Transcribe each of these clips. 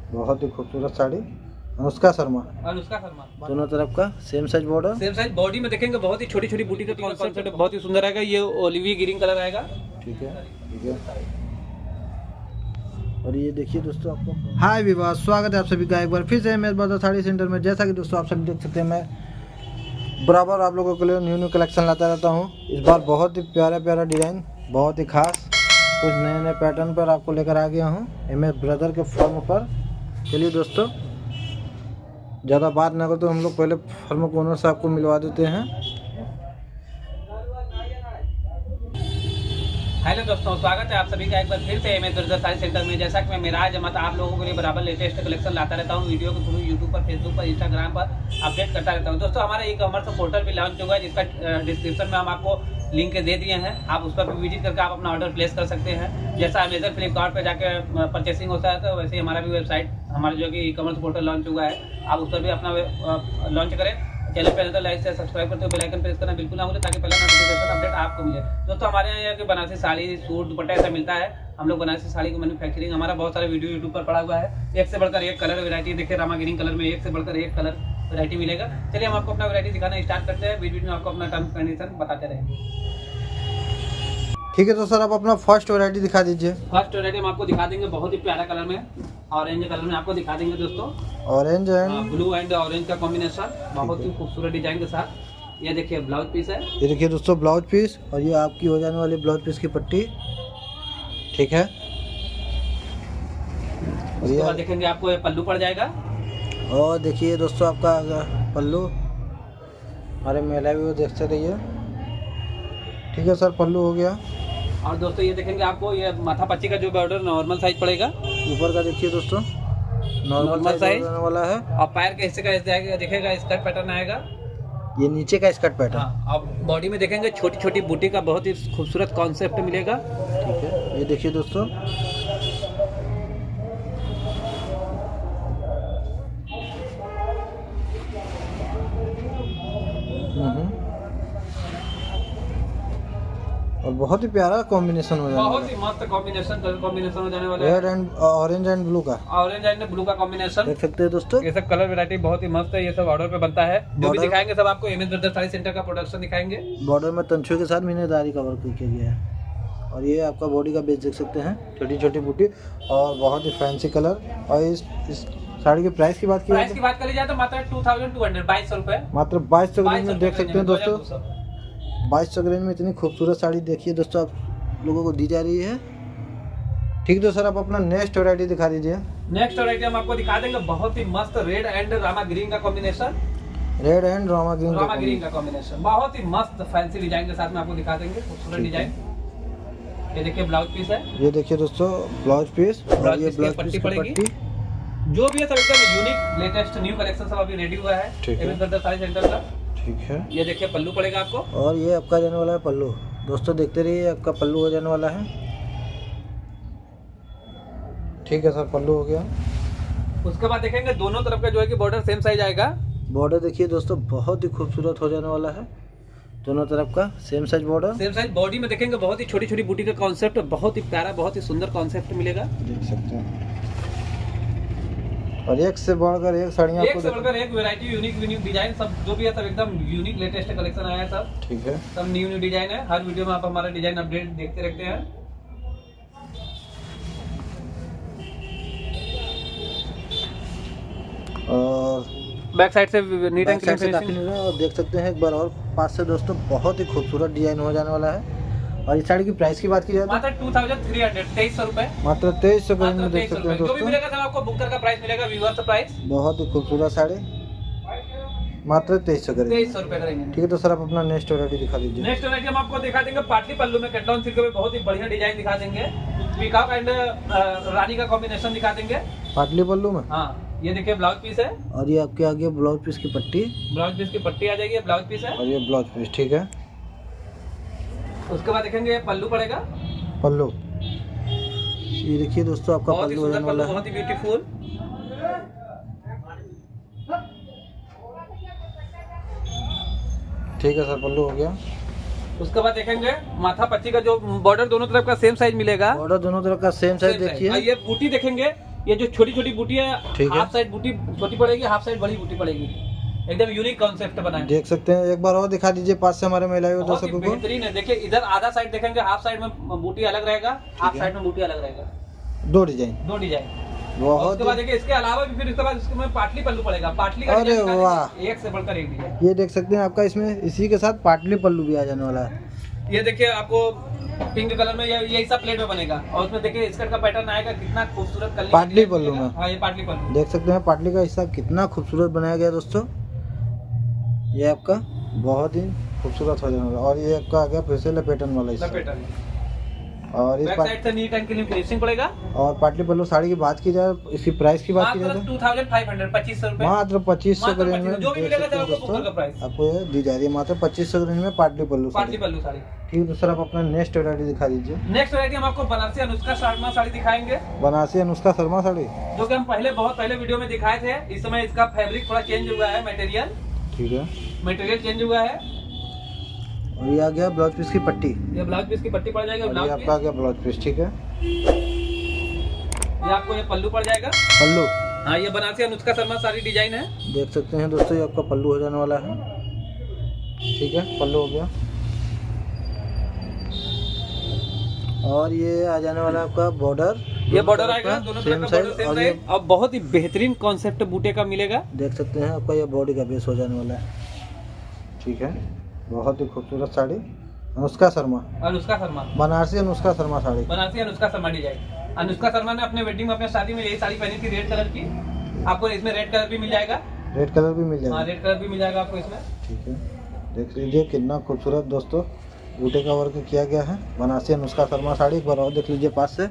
बहुत ही खूबसूरत साड़ी। अनुष्का शर्मा दोनों तरफ का same size border, same size body में देखेंगे बहुत ही छोटी छोटी बूटी का कॉन्सेप्ट बहुत ही सुंदर आएगा। ये ओलिवी ग्रीन कलर आएगा। ठीक है ठीक है। और ये देखिए दोस्तों आपको हाय विवाह, स्वागत है आप सभी का एक बार फिर से मेरे बाजार साड़ी सेंटर में। जैसा कि दोस्तों आप सभी देख सकते हैं, मैं बराबर आप लोगों के लिए न्यू कलेक्शन लाता रहता हूँ। इस बार बहुत ही प्यारा प्यारा डिज़ाइन, बहुत ही खास कुछ नए नए पैटर्न पर आपको लेकर आ गया हूँ एमएस ब्रदर के फॉर्म पर। चलिए दोस्तों ज़्यादा बात ना करते, हम लोग पहले फॉर्म को ओनर साहब को मिलवा देते हैं। हेलो दोस्तों, स्वागत है आप सभी का एक बार फिर से एमएस ब्रदर साड़ी सेंटर में। जैसा कि मैं मिराज अहमद आप लोगों के लिए बराबर लेटेस्ट कलेक्शन लाता रहता हूँ, वीडियो के थ्रू यूट्यूब पर, फेसबुक पर, इंस्टाग्राम पर अपडेट करता रहता हूँ। दोस्तों हमारा ई-कॉमर्स पोर्टल भी लॉन्च हुआ है, जिसका डिस्क्रिप्शन में हम आपको लिंक दे दिए हैं। आप उस पर भी विजिट करके आप अपना ऑर्डर प्लेस कर सकते हैं। जैसा अमेजन फ्लिपकार्ट पर जाके परचेसिंग होता है, तो वैसे ही हमारा भी वेबसाइट, हमारा जो कि ई-कॉमर्स पोर्टल लॉन्च हुआ है, आप उस पर भी अपना लॉन्च करें। चैनल पे तो लाइक से सब्सक्राइब करते हो, बेल आइकन प्रेस करना बिल्कुल ना भूलें, ताकि पहला नोटिफिकेशन अपडेट आपको मिले। दोस्तों हमारे यहाँ की बनारसी साड़ी, सूट, दुपट्टा ऐसा मिलता है। हम लोग बनारसी साड़ी की मैन्युफैक्चरिंग, हमारा बहुत सारे वीडियो यूट्यूब पर पड़ा हुआ है। एक से बढ़कर एक कलर वैरायटी, देखिए रामा ग्रीन कलर में एक से बढ़कर एक कलर वैरायटी मिलेगा। चलिए हम आपको अपना वैरायटी दिखाना स्टार्ट करते हैं। वीडियो में आपको अपना टर्म्स कंडीशन बताते रहेंगे। ठीक है तो सर आप अपना फर्स्ट वैरायटी दिखा दीजिए। फर्स्ट वैरायटी हम आपको दिखा देंगे बहुत ही प्यारा कलर में, ऑरेंज कलर में आपको दिखा देंगे दोस्तों। Orange and blue and orange का कॉम्बिनेशन, बहुत ही खूबसूरत डिजाइन के साथ। ये देखिए ब्लाउज पीस है। ये देखिए दोस्तों ब्लाउज पीस, और ये आपकी हो जाने वाली ब्लाउज पीस की पट्टी। ठीक है। और ये देखेंगे आपको ये पल्लू पड़ जाएगा। और देखिए दोस्तों आपका पल्लू, हमारे मेला भी वो देखते रहिए। ठीक है सर, पल्लू हो गया। और दोस्तों ये देखेंगे आपको ये माथा पच्ची का जो बॉर्डर नॉर्मल साइज पड़ेगा। ऊपर का देखिए दोस्तों नॉर्मल साइज वाला है। और पैर के हिस्से का देखेगा स्कर्ट पैटर्न आएगा। ये नीचे का स्कर्ट पैटर्न। हाँ, अब बॉडी में देखेंगे छोटी छोटी बूटी का बहुत ही खूबसूरत कॉन्सेप्ट मिलेगा। ठीक है, ये देखिए दोस्तों और बहुत ही प्यारा कॉम्बिनेशन हो जाने वाला है। बहुत ही मस्त कॉम्बिनेशन, कलर कॉम्बिनेशन हो जाने वाला है। Red and orange and blue का, ऑरेंज एंड ब्लू का कॉम्बिनेशन देख सकते हैं दोस्तों। ये सब कलर वैरायटी बहुत ही मस्त है। ये सब ऑर्डर पे बनता है। जो भी दिखाएंगे सब आपको एमएस ब्रदर साड़ी सेंटर का प्रोडक्शन दिखाएंगे। बॉर्डर में तंछुए के साथ मीनाकारी का वर्क किया गया है। और ये आपका बॉडी का बेस देख सकते हैं, छोटी छोटी बूटी और बहुत ही फैंसी कलर। और इस साड़ी की प्राइस की बात की करी जाए तो मात्र 2200, 2200 रुपए, मात्र 2200 रेंज में देख सकते हैं दोस्तों। 2200 रेंज में इतनी खूबसूरत साड़ी देखिए दोस्तों आप लोगों को दी जा रही है। ठीक है तो सर आप अपना नेक्स्ट वैरायटी दिखा दीजिए। नेक्स्ट वैरायटी हम आपको दिखा देंगे बहुत ही मस्त रेड एंड रामा ग्रीन का combination. Red and Rama green का कॉम्बिनेशन बहुत ही मस्त फैंसी डिजाइन के साथ में आपको दिखा देंगे, खूबसूरत डिजाइन। ये देखिए ब्लाउज पीस है। ये देखिए दोस्तों ब्लाउज पीस, और ये ब्लाउज पीस की पट्टी। जो भी है सब एकदम यूनिक लेटेस्ट न्यू कलेक्शन सब अभी रेडी हुआ है एमएस ब्रदर साड़ी सेंटर का। ठीक है। ये देखिए पल्लू पड़ेगा आपको, और ये आपका जाने वाला है पल्लू। दोस्तों देखते रहिए, आपका पल्लू हो जाने वाला है। ठीक है सर, पल्लू हो गया। उसके बाद देखेंगे दोनों तरफ का जो है कि बॉर्डर सेम साइज आएगा। बॉर्डर देखिए दोस्तों बहुत ही खूबसूरत हो जाने वाला है, दोनों तरफ का same size border, same size body में देखेंगे बहुत ही छोटी छोटी बूटी का कॉन्सेप्ट, बहुत ही प्यारा, बहुत ही सुंदर कॉन्सेप्ट मिलेगा, देख सकते हैं। और एक से बढ़कर एक साड़ियाँ, एक से बढ़कर एक वैरायटी, यूनिक डिजाइन, सब जो भी है सब एकदम यूनिक लेटेस्ट कलेक्शन आया है सब। ठीक है, सब न्यू डिजाइन है। हर वीडियो में आप हमारा डिजाइन अपडेट देखते रहते हैं। और बैक साइड से नीट एंड क्लीन फिनिशिंग। और देख सकते हैं एक बार और पास से दोस्तों, बहुत ही खूबसूरत डिजाइन हो जाने वाला है। और इस साड़ी की प्राइस की बात की जाए तो मात्र 2300, 2300 रुपए, मात्र 2300 में देख सकते हैं जो भी दोस्तों। मिलेगा सब आपको बुकर का प्राइस मिलेगा, व्यूअर प्राइस। बहुत ही खूबसूरत साड़ी, मात्र 2300 करेंगे। 2300 रुपए करेंगे। ठीक है तो सर आप अपना नेक्स्ट वैरायटी दिखा दीजिए। नेक्स्ट वैरायटी हम आपको दिखा देंगे पाटली पल्लू में, कटलॉन सिल्क में बहुत ही बढ़िया डिजाइन दिखा देंगे। पीकॉक एंड रानी का कॉम्बिनेशन दिखा देंगे पाटली पल्लू में। हाँ, ये देखिए ब्लाउज पीस है। और ये आपके आगे ब्लाउज पीस की पट्टी, ब्लाउज पीस की पट्टी आ जाएगी, ब्लाउज पीस है। और ये ब्लाउज पीस। ठीक है। उसके बाद देखेंगे पल्लू पड़ेगा, पल्लू। ये देखिए दोस्तों आपका बहुत ही पल्लू हो सुंदर जाने पल्लू, वाला है। बहुत ही ब्यूटीफुल। ठीक है सर, पल्लू हो गया। उसके बाद देखेंगे माथा पच्ची का जो बॉर्डर दोनों तरफ का सेम साइज मिलेगा। बॉर्डर दोनों तरफ का सेम साइज देखिए। ये बूटी देखेंगे ये जो छोटी छोटी बूटी है, ठीक है। हाफ साइड बूटी छोटी पड़ेगी, हाफ साइड बड़ी बूटी पड़ेगी। एकदम यूनिक कॉन्सेप्ट बना है। देख सकते हैं, एक बार और दिखा दीजिए पास से हमारे महिला बहुत ही दर्शकों को। बेहतरीन है। देखिए इधर आधा साइड देखेंगे, हाफ साइड में बूटी अलग रहेगा, हाफ साइड में बूटी अलग रहेगा। दो डिजाइन, दो डिजाइन। बहुत उसके बाद देखिए इसके अलावा भी फिर इसके बाद इसमें पाटली पल्लू पड़ेगा। पाटली का अरे डिजाइन दिखा वाह। दीजिए, एक से बढ़कर एक डिजाइन। ये देख सकते हैं आपका इसमें इसी के साथ पाटली पल्लू भी आ जाने वाला है। ये देखिए आपको पिंक कलर में यही सब प्लेट में बनेगा और उसमें देखिए स्कर्ट का पैटर्न आएगा, कितना खूबसूरत कलर पाटली पल्लू में। हाँ, ये पाटली पल्लू। देख सकते हैं पाटली का हिस्सा कितना खूबसूरत बनाया गया दोस्तों। ये आपका बहुत ही खूबसूरत हो जाने वाला। और ये आपका आ गया फिर से लपेटन वाला हिस्सा। लपेटन। और इस बैक साइड से नीट एंड क्लीन फिनिशिंग पड़ेगा। और पाटली पल्लू साड़ी की बात की जाए, इसकी प्राइस की बात की जाए मात्र तो 2500, 2500 रुपए। मात्र 2500 मात्र के रेंज में 2500, जो भी देख मिलेगा सकते हैं आपको बुकर का प्राइस। दोस्तों, आपको ये दी जा रही है मात्र 2500 के रेंज में पाटली पल्लू पाटली साड़ी। पल्लू साड़ी। ठीक है, तो सर आप अपना नेक्स्ट वैरायटी दिखा दीजिए। नेक्स्ट वैरायटी हम आपको बनारसी अनुष्का शर्मा साड़ी दिखाएंगे, बनारसी अनुष्का शर्मा साड़ी, जो कि हम बहुत पहले वीडियो में दिखाए थे। इस समय इसका फैब्रिक थोड़ा चेंज हुआ है, ठीक है। मटेरियल चेंज हुआ है। और ये आ गया ब्लाउज पीस की पट्टी। ये ब्लाउज पीस की पट्टी पड़ जाएगी। और ये ब्लाउज आपका आ गया ब्लाउज पीस, ठीक है। ये आपको ये पल्लू पड़ जाएगा। पल्लू, हाँ, ये बनारसी अनुष्का शर्मा साड़ी डिजाइन है। देख सकते हैं दोस्तों, ये आपका पल्लू हो जाने वाला है। ठीक है, पल्लू हो गया। और ये आ जाने वाला है आपका बॉर्डर। ये बॉर्डर आएगा, दोनों तरफ सेम का साइज। बॉर्डर सेम और ये साइज और बहुत ही बेहतरीन कॉन्सेप्ट बूटे का मिलेगा। देख सकते हैं आपका ये बॉडी का बेस हो जाने वाला है। ठीक है, बहुत ही खूबसूरत साड़ी अनुष्का शर्मा, अनुष्का शर्मा, बनारसी अनुष्का शर्मा साड़ी। बनारसी अनुष्का शर्मा डिजाइन। अनुष्का शर्मा ने अपने वेडिंग में, अपने शादी में यही साड़ी पहनी थी, रेड कलर की। आपको इसमें रेड कलर भी मिल जाएगा। रेड कलर भी मिल हाँ, जाएगा। रेड कलर भी मिल जाएगा आपको इसमें। ठीक है, देख लीजिए कितना खूबसूरत दोस्तों बूटे का वर्क किया गया है। बनारसी अनुष्का शर्मा साड़ी, एक बार और देख लीजिए पास से।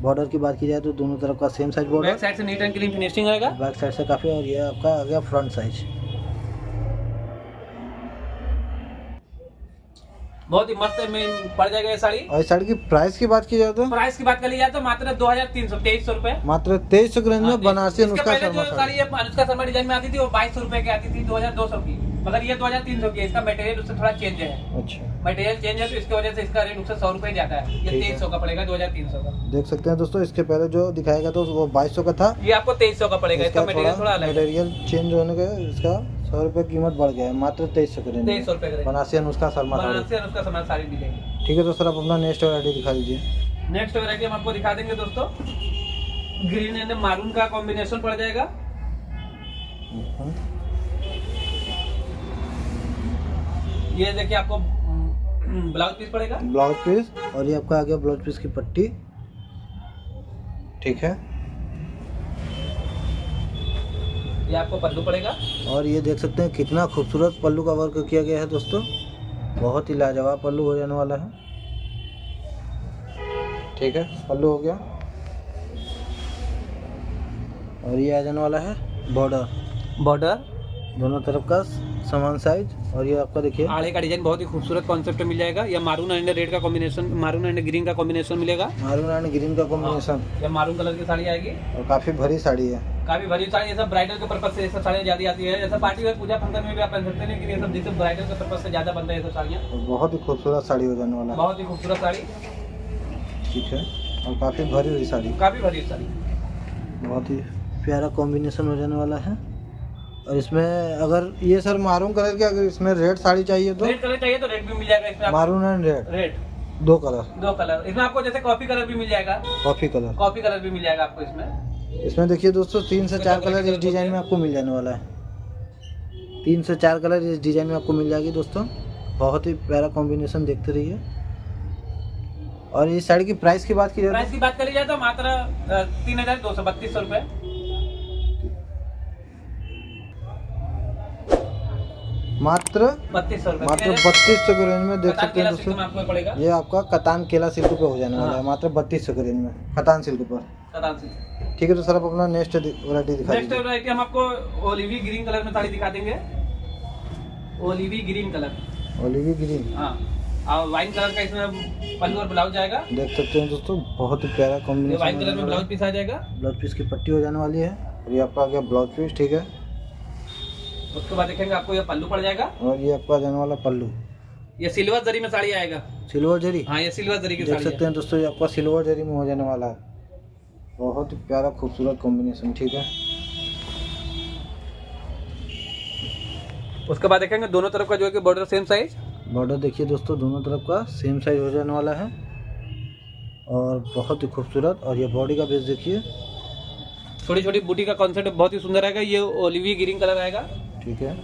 बॉर्डर की बात की जाए तो दोनों तरफ का same size border. Back side से नीट एंड क्लीन फिनिशिंग रहेगा। बैक साइड से काफी। और ये आपका आ गया फ्रंट साइज। बहुत ही मस्त में पड़ जाएगा ये साड़ी। और इस साड़ी की प्राइस की बात की जाए तो प्राइस की बात कर ली जाए तो मात्र 2300 रुपए। मात्र 2300 के रेंज में बनारसी इसके अनुष्का पहले शर्मा जो साड़ी। साड़ी ये अनुष्का शर्मा डिजाइन में आती थी वो 2200 रुपए की आती थी, 2200 की, मगर ये 2300 की है। इसका मटेरियल उससे थोड़ा चेंज है। अच्छा, मटेरियल चेंज है तो इसकी वजह से इसका रेट उससे 100 रुपए ज्यादा है। ये ठीक है। 2300 का पड़ेगा, 2300 का। देख सकते हैं दोस्तों, इसके पहले जो दिखाया गया था वो 2200 का था। ये आपको 2300 का पड़ेगा। इसका मटेरियल थोड़ा अलग है। मटेरियल चेंज होने का इसका 100 रुपये कीमत बढ़ गया है, मात्र 2300 के रेंज में। 2300 रुपए का। बनारसी अनुष्का शर्मा साड़ी। बनारसी अनुष्का शर्मा साड़ी मिलेगी। ठीक है, तो सर आप अपना नेक्स्ट वैरायटी दिखा दीजिए। नेक्स्ट वैरायटी हम आपको दिखा देंगे दोस्तों। ग्रीन एंड मारून का कॉम्बिनेशन पड़ जाएगा। ये देखिए आपको ब्लाउज पीस पड़ेगा। ब्लाउज पीस, और ये आपका आ गया ब्लाउज पीस की पट्टी। ठीक है, ये आपको पल्लू पड़ेगा। और ये देख सकते हैं कितना खूबसूरत पल्लू का वर्क किया गया है दोस्तों। बहुत ही लाजवाब पल्लू हो जाने वाला है। ठीक है, पल्लू हो गया। और ये आ जाने वाला है बॉर्डर, दोनों तरफ का समान साइज। और ये आपका देखिए आड़े का डिजाइन बहुत ही खूबसूरत कॉन्सेप्ट मिल जाएगा। ये मारून एंड रेड का कॉम्बिनेशन, मारून एंड ग्रीन का कॉम्बिनेशन मिलेगा। मारून एंड ग्रीन का कॉम्बिनेशन। ये मारून कलर की साड़ी आएगी और काफी भरी साड़ी है। काफी भरी साड़ी। ये सब ब्राइडल के पर्पज से ये सब साड़ियाँ ज्यादा आती है। जैसे पार्टी वेयर पूजा फंक्शन में भी आप पहन सकते हैं, लेकिन ये सब जैसे ब्राइडल के पर्पज से ज्यादा बनता है ये सब साड़ियाँ। और बहुत ही खूबसूरत साड़ी हो जाने वाला है। बहुत ही खूबसूरत साड़ी। ठीक है, और काफी भरी हुई साड़ी, काफी भरी साड़ी। बहुत ही प्यारा कॉम्बिनेशन हो जाने वाला है। और इसमें अगर ये सर मारून कलर की, अगर इसमें रेड साड़ी चाहिए तो रेड कलर चाहिए तो रेड भी मिल जाएगा इसमें। मारून एंड रेड, रेड दो दो कलर इसमें आपको। जैसे कॉफी कलर भी मिल जाएगा। कॉफी कलर भी मिल जाएगा आपको इसमें। इसमें देखिए दोस्तों 3 से 4 कलर इस डिजाइन में आपको मिल जाने वाला है। 3 से 4 कलर इस डिजाइन में आपको मिल जाएगी दोस्तों। बहुत ही प्यारा कॉम्बिनेशन, देखते रहिए। और इस साड़ी की प्राइस की बात की जाए प्राइस की बात करी जाए तो मात्र 3232 रुपए। मात्र 3200 रुपए। मात्र 3200 के रेंज में देख कतान सकते हैं केला सिल्क में दोस्तों। आपको पड़ेगा। ये आपका कतान केला सिल्क पे हो जाने वाला है, हाँ। मात्र 3200 के रेंज में कतान सिल्क पर। कतान सिल्क। ठीक है, तो सर आप अपना नेक्स्ट वैरायटी दिखा नेक्स्ट दीजिए। वैरायटी हम आपको ओलिवी ग्रीन कलर में साड़ी दिखा देंगे। ओलिवी ग्रीन कलर। ओलिवी ग्रीन, हाँ, और वाइन कलर का इसमें पल्लू और ब्लाउज आएगा। देख सकते हैं दोस्तों, बहुत ही प्यारा ये कॉम्बिनेशन। वाइन कलर में ब्लाउज पीस आ जाएगा। ब्लाउज पीस की पट्टी हो जाने वाली है। और ये आपका आ गया ब्लाउज पीस। ठीक है, उसके बाद देखेंगे आपको ये पल्लू पड़ जाएगा। और ये आपका आ जाने वाला पल्लू, ये सिल्वर जरी में साड़ी आएगा। सिल्वर जरी। हाँ, ये सिल्वर जरी की देख साड़ी सकते हैं दोस्तों, ये आपका सिल्वर जरी में हो जाने वाला है। बहुत ही प्यारा खूबसूरत कॉम्बिनेशन। ठीक है, उसके बाद देखेंगे दोनों तरफ का जो है कि बॉर्डर सेम साइज। बॉर्डर देखिए दोस्तों, दोनों तरफ का सेम साइज हो जाने वाला है और बहुत ही खूबसूरत। और ये बॉडी का बेस देखिए, छोटी छोटी बूटी का कॉन्सेप्ट बहुत ही सुंदर आएगा। ये ओलिवी ग्रीन कलर आएगा। ठीक है,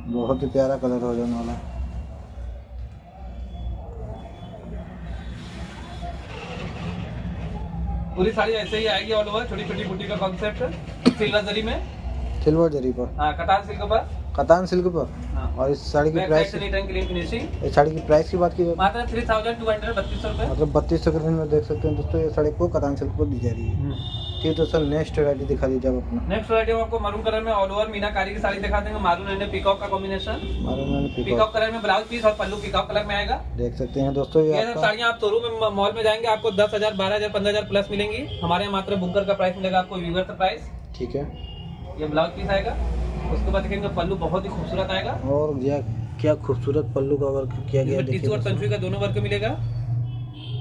बहुत ही प्यारा कलर हो जाने वाला है। पूरी साड़ी ऐसे ही आएगी ऑल ओवर, छोटी छोटी बूटी का कॉन्सेप्ट सिल्वर जरी में, सिल्वर जरी पर, हाँ कतान सिल्क पर, कतान सिल्क पर। हाँ। और इस साड़ी की प्राइस, इस साड़ी की प्राइस की बात की जाए मात्र 3232 रुपए, मतलब 3200 के रेंज में देख सकते हैं दोस्तों। ये साड़ी को कतान सिल्क पर दी जा रही है। ठीक है दोस्तों, नेक्स्ट वैरायटी दिखा दीजिए आप अपना। नेक्स्ट वैरायटी हम आपको मरून कलर में ऑल ओवर मीनाकारी की साड़ी दिखा देंगे। मारून एंड पीकॉक का कॉम्बिनेशन, पीकॉक कलर में ब्लाउज पीस और पल्लू पीकॉक कलर में आएगा। देख सकते हैं दोस्तों, ये सब साड़ियाँ आप शोरूम में मॉल में जाएंगे आपको 10,000 12,000 15,000 प्लस मिलेंगी। हमारे यहाँ मात्र बुकर का प्राइस मिलेगा आपको, व्यूअर का प्राइस। ठीक है, ये ब्लाउज पीस आएगा। उसके बाद देखेंगे पल्लू बहुत ही खूबसूरत आएगा और क्या खूबसूरत पल्लू का वर्क किया गया है। टिश्यू और तंचुई का दोनों वर्क मिलेगा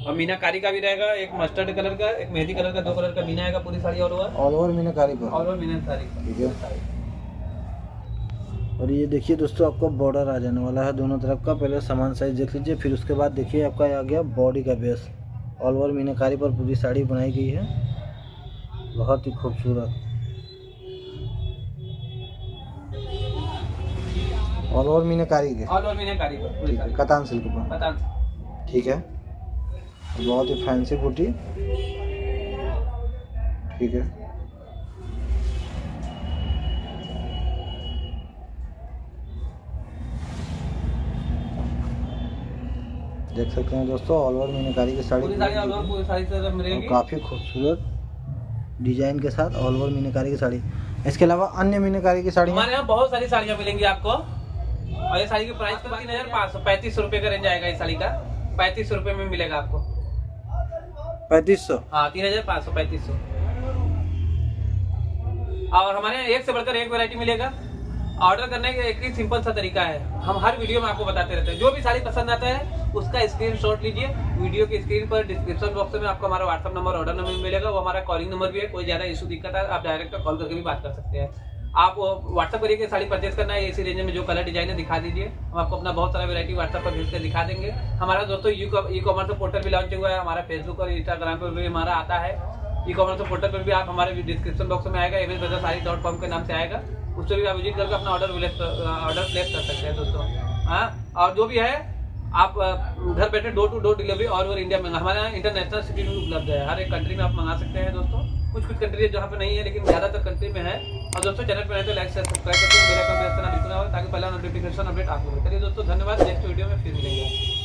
और मीनाकारी का भी रहेगा। एक मस्टर्ड कलर का, एक मेहंदी कलर का, 2 कलर का मीना आएगा पूरी साड़ी ऑल ओवर मीनाकारी पर, ऑल ओवर मीनाकारी। ठीक है। और ये देखिए दोस्तों, आपको बॉर्डर आ जाने वाला है दोनों तरफ का। पहले समान साइज देख लीजिए, फिर उसके बाद देखिए आपका आ गया बॉडी का बेस। ऑल ओवर मीनाकारी पर पूरी साड़ी बनाई गई है, बहुत ही खूबसूरत। ऑल ओवर मीनाकारी के, ऑल ओवर मीनाकारी पर पूरी ठीक है, साड़ी कतान सिल्क पर, पता ठीक है। बहुत ही फैंसी बूटी, ठीक है। देख सकते हैं दोस्तों, ऑल ओवर मीनाकारी की साड़ी, पूरी साड़ी ऑल ओवर पूरी साड़ी से मिलेगी। काफ़ी खूबसूरत डिजाइन के साथ ऑल ओवर मीनाकारी की साड़ी। इसके अलावा अन्य मीनाकारी की साड़ी हमारे यहाँ बहुत सारी साड़ियाँ मिलेंगी आपको। और ये साड़ी की प्राइस के 3,535 रुपए का रेंज आएगा। इस साड़ी का 35 रुपए में मिलेगा आपको। 3500, हाँ 3,535। और हमारे यहाँ एक से बढ़कर एक वैरायटी मिलेगा। ऑर्डर करने का एक ही सिंपल सा तरीका है, हम हर वीडियो में आपको बताते रहते हैं। जो भी साड़ी पसंद आता है उसका स्क्रीनशॉट लीजिए। वीडियो की स्क्रीन पर डिस्क्रिप्शन बॉक्स में आपको हमारा व्हाट्सएप नंबर, ऑर्डर नंबर मिलेगा। वो हमारा कॉलिंग नंबर भी है। कोई ज्यादा इशू दिक्कत है आप डायरेक्ट कॉल करके भी बात कर सकते हैं। आप व्हाट्सएप करिए कि साड़ी परचेज करना है, इसी रेंज में जो कलर डिजाइन है दिखा दीजिए। हम आपको अपना बहुत सारा वैरायटी व्हाट्सएप पर भेज कर दिखा देंगे। हमारा दोस्तों ई कॉमर्स पोर्टल भी लॉन्च हुआ है। हमारा फेसबुक और इंस्टाग्राम पर भी हमारा आता है। ई कॉमर्स पोर्टल पर भी आप हमारे डिस्क्रिप्शन बॉक्स में आएगा, msbazarsarees.com के नाम से आएगा। उससे भी आप विजिट करके अपना ऑर्डर प्लेस कर सकते हैं दोस्तों। हाँ, और जो भी है आप घर बैठे door to door delivery all over India में, हमारे यहाँ इंटरनेशनल सिटी में उपलब्ध है। हर एक कंट्री में आप मंगा सकते हैं दोस्तों। कुछ कंट्री है जहाँ पे नहीं है, लेकिन ज़्यादातर कंट्री में है। और दोस्तों चैनल पर तो लाइक शेयर सब्सक्राइब करके मेरा काम प्रेस करना बिल्कुल ना हो, ताकि पहला नोटिफिकेशन अपडेट आपको मिले। चलिए दोस्तों, धन्यवाद। नेक्स्ट वीडियो में फिर मिलेंगे।